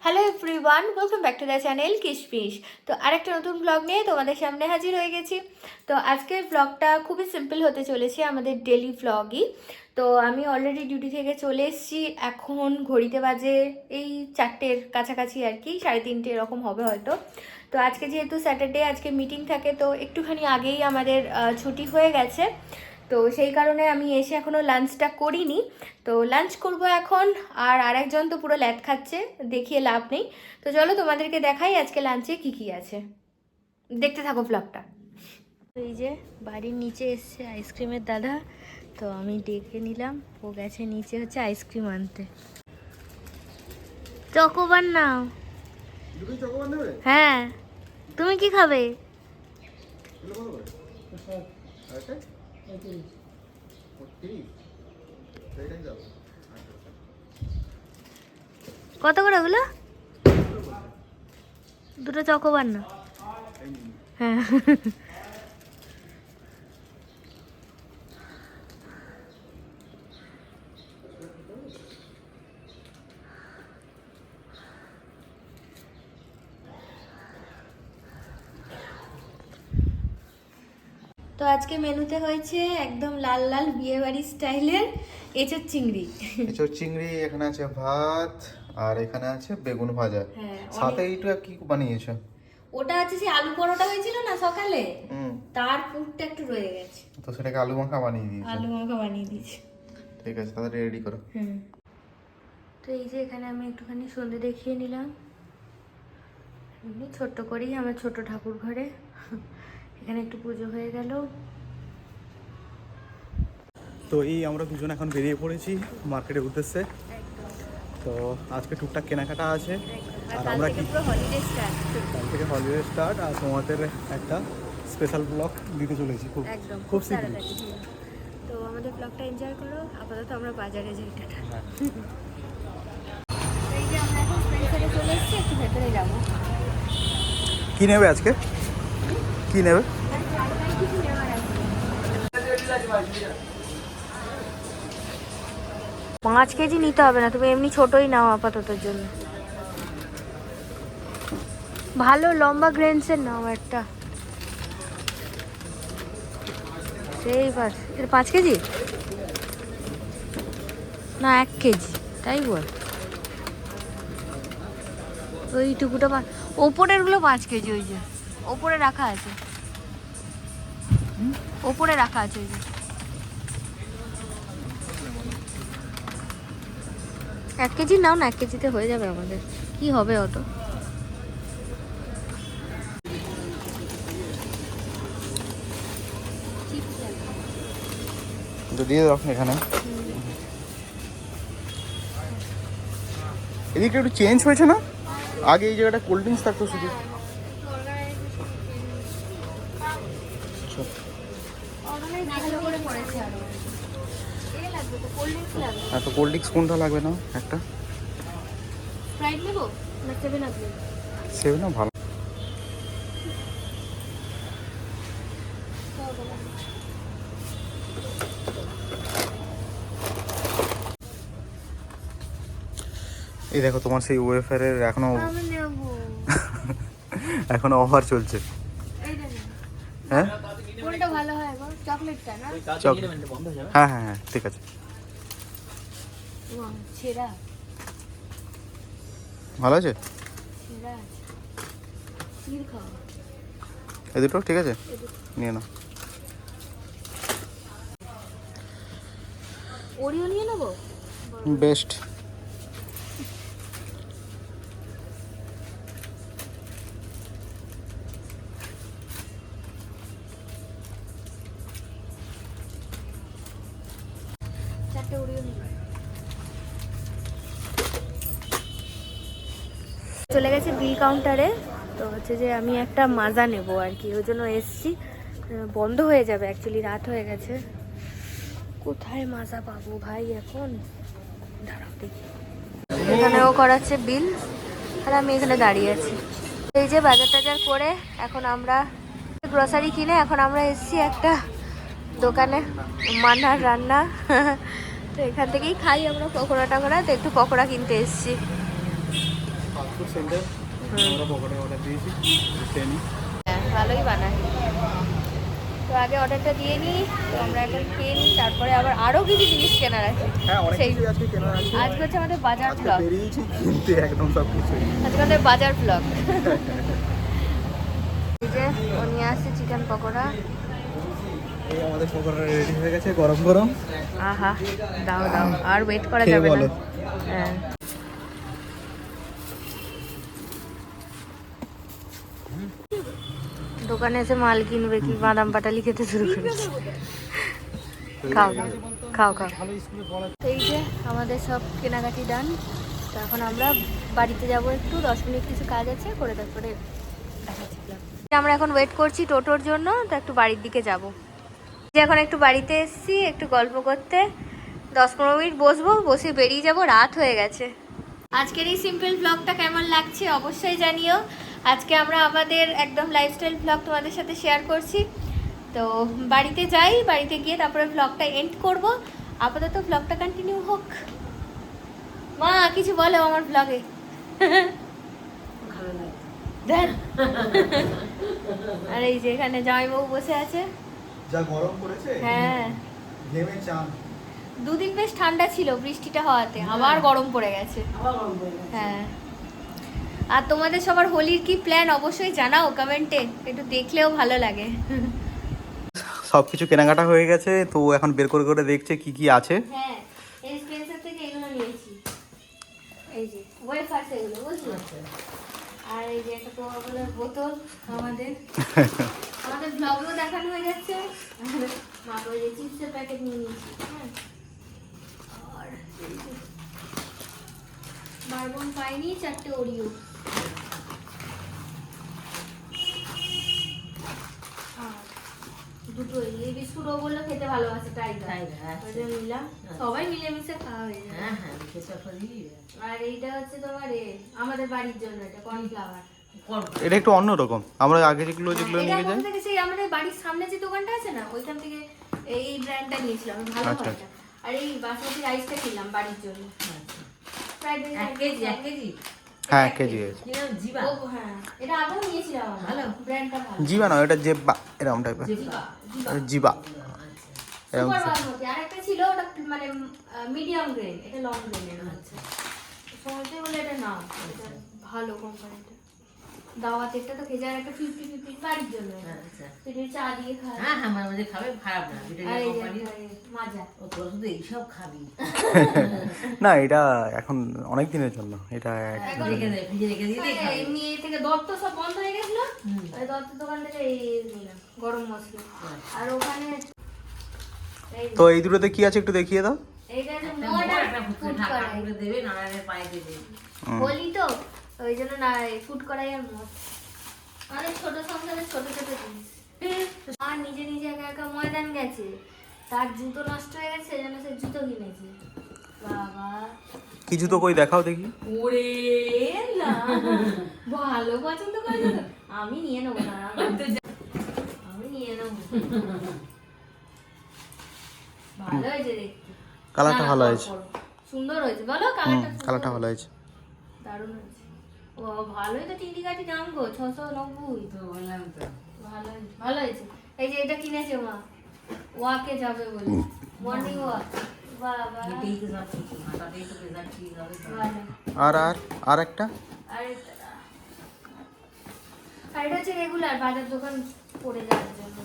Hello everyone, welcome back to the channel কিশমিশ। তো আরেকটা নতুন ব্লগ নিয়ে তোমাদের সামনে হাজির হয়ে গেছি। তো আজকের ব্লগটা খুবই সিম্পল হতে চলেছে, আমাদের ডেলি ব্লগই। তো আমি অলরেডি ডিউটি থেকে চলে এসেছি। এখন ঘড়িতে বাজে এই 4টের কাছাকাছি আর কি, 3:30 এরকম হবে হয়তো। তো আজকে যেহেতু স্যাটারডে, আজকে মিটিং থাকে, তো একটুখানি আগেই আমাদের ছুটি হয়ে গেছে। তো সেই কারণে আমি এসে এখনও লাঞ্চটা করিনি। তো লাঞ্চ করব এখন। আর আরেকজন তো পুরো ল্যাদ খাচ্ছে, দেখিয়ে লাভ নেই। তো চলো তোমাদেরকে দেখাই আজকে লাঞ্চে কি কি আছে, দেখতে থাকো ব্লগটা। এই যে বাড়ির নিচে এসছে আইসক্রিমের দাদা, তো আমি ডেকে নিলাম, ও গেছে নিচে হচ্ছে আইসক্রিম আনতে। চকোবার নাও। হ্যাঁ, তুমি কি খাবে? কত করে ওগুলো? দুটো চকোবার না? হ্যাঁ। তো আজকে মেনুতে হয়েছে একদম লাল লাল বিয়েবাড়ি স্টাইলের এঁচোড় চিংড়ি। এঁচোড় চিংড়ি, এখানে আছে ভাত, আর এখানে আছে বেগুন ভাজা। সাথে এইটা কি বানিয়েছো? ওটা আছে সেই আলু পরোটা হয়েছিল না সকালে, তার পুরটা একটু রয়ে গেছে, তো সেটাকে আলু মাখা বানিয়ে দিয়েছো? আলু মাখা বানিয়ে দিয়েছি। ঠিক আছে, তাহলে রেডি করো। তো এই যে এখানে আমি একটুখানি সন্ধে দেখিয়ে নিলাম, এমনি ছোট্ট করেই আমার ছোট ঠাকুর ঘরে। এখানে একটু পুজো হয়ে গেল। তো এই আমরা দুজন এখন বেরিয়ে পড়েছি মার্কেটের উদ্দেশ্যে। তো আজকে টুকটাক কেনাকাটা আছে, আর আমরা কি কাল থেকে হলিডে স্টার্ট, আর তোমাদের একটা স্পেশাল ব্লগ দিতে চলেছি খুব শীঘ্রই। তো আমাদের ব্লগটা এনজয় করো। আপাতত আমরা বাজারে যাই, টাটা। এই যে আমরা এখন স্পেন্সারে চলে এসেছি, একটু ভেতরে যাবো। কি নেবে আজকে? কি নেবে? কিছু নেওয়ার আছে। 5 কেজি নিতে হবে না, তুমি এমনি ছোটই নাও আপাততর জন্য। ভালো লম্বা গ্রেনসের নাও একটা। সেই বাস এটা 5 কেজি না 1 কেজি, তাই বল। ওইটুকুটা ওপরের গুলো 5 কেজি, ওই যে ওপরে রাখা আছে, ওপরে রাখা আছে ওই যে। 1 কেজি নাও না, 1 কেজিতে হয়ে যাবে আমাদের, কি হবে অত। দিয়ে দাও এখানে। এদিকে একটু চেঞ্জ হয়েছে না? আগে এই জায়গাটা কোল্ড ড্রিঙ্কস থাকতো শুধু। হ্যাঁ, তো কোল্ড ড্রিঙ্কস কোনটা লাগবে না একটা? স্প্রাইট নেবো না 7 আপ নেবো? 7 না ভালো। এই দেখো তোমার সেই ওয়েফারের এখনো আমি নেবো। এখনো অফার চলছে। এইটা নেবো। হ্যাঁ, কোনটা ভালো হয় গো? চকলেটটা না? হ্যাঁ হ্যাঁ হ্যাঁ, ঠিক আছে। ছেঁড়া ভালো আছে ছেঁড়া আছে। ক্ষীর খাও। এই দুটো ঠিক আছে, নিয়ে নাও। ওরিও নিয়ে নেবো। বেস্ট। চারটে ওরিও নিয়ে চলে গেছে বিল কাউন্টারে। তো হচ্ছে যে আমি একটা মাজা নেব আর কি, ওই জন্য এসছি। বন্ধ হয়ে যাবে অ্যাকচুয়ালি, রাত হয়ে গেছে। কোথায় মাজা পাবো ভাই এখন, দাঁড়াও দেখি। এখানেও করাচ্ছে বিল, আর আমি এখানে দাঁড়িয়ে আছি। এই যে বাজার টাজার করে এখন আমরা গ্রসারি কিনে এখন আমরা এসছি একটা দোকানে, মান্নার রান্না। তো এখান থেকেই খাই আমরা পকোড়া টকোড়া, তো একটু পকোড়া কিনতে এসছি। ফুড সেন্টার, আমরা পকোড়া অর্ডার দিয়েছি, ট্রেনি। হ্যাঁ, ভালোই বানায়। তো আগে অর্ডারটা দিয়ে নিই, তো আমরা এখন খেয়ে নিই, তারপরে আবার আরও কিছু জিনিস কেনার আছে। হ্যাঁ, অনেক সেই কিছুই আজকে কেনার আছে। আজকে হচ্ছে আমাদের বাজার আজকে ব্লগ। বেরিয়েছি কিনতে একদম সব কিছু। আজকে আমাদের বাজার ব্লগ। এই যে ও নিয়ে আসছে চিকেন পকোড়া। এই আমাদের পকোড়া রেডি হয়ে গেছে, গরম গরম। আহা, দাও দাও, আর ওয়েট করা খেয়ে যাবে না। বলো। হ্যাঁ, দোকানে এসে মাল কিনবে কি বাদাম পাটালি খেতে শুরু করেছে। খাও খাও খাও। তো এই যে আমাদের সব কেনাকাটি ডান। তো এখন আমরা বাড়িতে যাব, একটু 10 মিনিট কিছু কাজ আছে করে, তারপরে দেখাচ্ছি। আমরা এখন ওয়েট করছি টোটোর জন্য, তো একটু বাড়ির দিকে যাব। যে এখন একটু বাড়িতে এসেছি একটু গল্প করতে, 10-15 মিনিট বসবো, বসে বেরিয়ে যাব, রাত হয়ে গেছে। আজকের এই সিম্পল ব্লগটা কেমন লাগছে অবশ্যই জানিও। আজকে আমরা আমাদের একদম লাইফস্টাইল ব্লগ তোমাদের সাথে শেয়ার করছি। তো বাড়িতে যাই, বাড়িতে গিয়ে তারপরে ব্লগটা এন্ড করব। আপাতত ব্লগটা কন্টিনিউ হোক। মা কিছু বলো আমার ব্লগে। আর এই যে এখানে জামাইবাবু বসে আছে। যা গরম পড়েছে, হ্যাঁ, ঘেমে চান। দুদিন বেশ ঠান্ডা ছিল বৃষ্টিটা হওয়াতে, আবার গরম পড়ে গেছে। হ্যাঁ, আর তোমাদের সবার হোলির কি প্ল্যান অবশ্যই জানাও কমেন্টে, একটু দেখলেও ভালো লাগে। সব কিছু কেনাকাটা হয়ে গেছে, তো এখন বের করে করে দেখছে কি কি আছে। হ্যাঁ, এই স্পেন্সার থেকে এগুলো নিয়েছি, এই যে ওয়েফার্স এগুলো, বুঝলে? আর এই যে একটা কোকাকোলার বোতল আমাদের ব্লগেও দেখানো হয়ে যাচ্ছে। মাকে ওই যে চিপসের প্যাকেট নিয়ে নিয়েছি। হ্যাঁ, আর এই যে বারবন পাইনি, 4টে ওরিও। দুটো এই বিস্কুটও বললো খেতে ভালোবাসে, টাইগার, ওই জন্য নিলাম। সবাই মিলেমিশে খাওয়া হয়ে যাবে। আর এইটা হচ্ছে তোমার আমাদের বাড়ির জন্য, এটা কর্নফ্লাওয়ার। এটা একটু অন্যরকম, আমরা আগে যেগুলো নিয়ে যাই। এটা থেকে সেই আমাদের বাড়ির সামনে যে দোকানটা আছে না, ওইখান থেকে এই ব্র্যান্ডটা নিয়েছিলাম, ভালো আচ্ছা, হয়। আর এই বাসমতি রাইসটা কিনলাম বাড়ির জন্য, ফ্রাইড রাইস 1 কেজি। হ্যাঁ, 1 কেজি আছে। ও হ্যাঁ, এটা আগেও নিয়েছিলাম, ভালো ব্র্যান্ডটা, ভালো। জিবা না, এটা জেব্বা, এরকম টাইপের। জিবা এরকম। সুপার বাসমতি আরেকটা ছিল, ওটা মানে মিডিয়াম গ্রেড, এটা লং গ্রেড। আচ্ছা, সময় বলে এটা না, এটা ভালো কোম্পানিটা। দাওয়াতেরটা তো খেয়ে, আর একটা 50-50 বাড়ির জন্য। আচ্ছা, এটা চা দিয়ে খায়। হ্যাঁ হ্যাঁ, মাঝে মাঝে খাবে, খারাপ না। আর এই যে মাজা, ও তোরা শুধু এইসব খাবি। না, এটা এখন অনেক দিনের জন্য, এটা এখন রেখে দে, ফ্রিজে রেখে দিয়ে দিয়ে খাবি। এমনি এ থেকে দত্ত সব বন্ধ হয়ে গেছিল, ওই দত্তের দোকান থেকে এই নিলাম গরম মশলা। আর ওখানে এই তো এই দুটোতে কি আছে একটু দেখিয়ে দাও। এইটা যে একটা মডার একটা ফুড ঢাকা কড়াই, করে দেবে, নারায়ণের পায়ে দেবে। বলি তো ওই জন্য না, ফুড কড়াই আর মদ। অনেক ছোট সংসারে ছোট ছোট জিনিস। আর নিজে নিজে একা একা ময়দান গেছে, তার জুতো নষ্ট হয়ে গেছে, সেজন্য সে জুতো কিনেছে। বাবা, কি জুতো কই দেখাও দেখি। ওরে না, ভালো পছন্দ করে তো। আমি নিয়ে নেবো না, আমি নিয়ে নেবো। ভালো হয়েছে দেখতে, কালারটা না, ভালো করো, হয়েছে। করো। সুন্দর হয়েছে বলো, কালারটা কালারটা ভালো হয়েছে। দারুণ হয়েছে। ও ভালোই তো, টিটি কাটি দাম গো 690। তো বললাম তো। ভালো হয়েছে, ভালো হয়েছে। এই যে এটা কিনেছে মা, ওয়াকে যাবে বলে, মর্নিং ওয়াক। বাবা, এটাই তো সব কিছু, মাথাতেই তো প্রেশার ঠিক হবে তো। ভালো। আর আর আর একটা আর এটা হচ্ছে রেগুলার বাজার দোকান পড়ে যাওয়ার জন্য।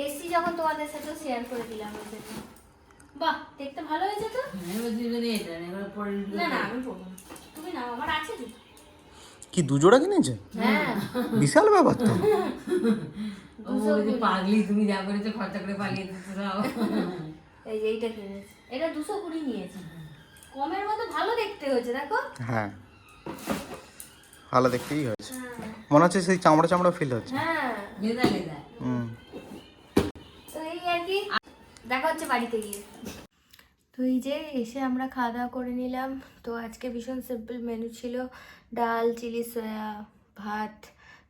এসি যখন তোমাদের সাথে শেয়ার করে দিলাম ওই জন্য। বাহ, দেখতে ভালো হয়েছে তো। আমি বলছি যে এটা এবার পরে না না, আমি পড়বো না, তুমি নাও, আমার আছে জুতো। কি দুজোড়া কিনেছে? হ্যাঁ, বিশাল ব্যাপার তো। ও বলছি পাগলি, তুমি যা করেছো খরচা করে পালিয়ে দিতে দাও। এই যে এইটা কিনেছি, এটা 220 নিয়েছে, কমের মধ্যে ভালো দেখতে হয়েছে দেখো। হ্যাঁ, ভালো দেখতেই হয়েছে, মনে হচ্ছে সেই চামড়া চামড়া ফিল হচ্ছে। হ্যাঁ, লেদা লেদা। তো এই আর কি, দেখা হচ্ছে বাড়িতে গিয়ে। তো এই যে এসে আমরা খাওয়া দাওয়া করে নিলাম। তো আজকে ভীষণ সিম্পল মেনু ছিল, ডাল, চিলি সয়া, ভাত,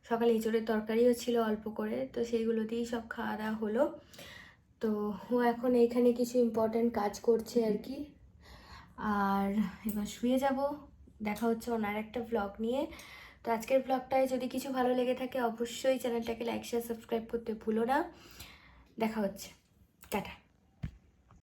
সকালে এঁচড়ের তরকারিও ছিল অল্প করে, তো সেইগুলো দিয়েই সব খাওয়া দাওয়া হলো। তো ও এখন এইখানে কিছু ইম্পর্ট্যান্ট কাজ করছে আর কি, আর এবার শুয়ে যাব, দেখা হচ্ছে ওনার একটা ব্লগ নিয়ে। তো আজকের ব্লগটায় যদি কিছু ভালো লেগে থাকে অবশ্যই চ্যানেলটাকে লাইক শেয়ার সাবস্ক্রাইব করতে ভুলো না। দেখা হচ্ছে, টাটা।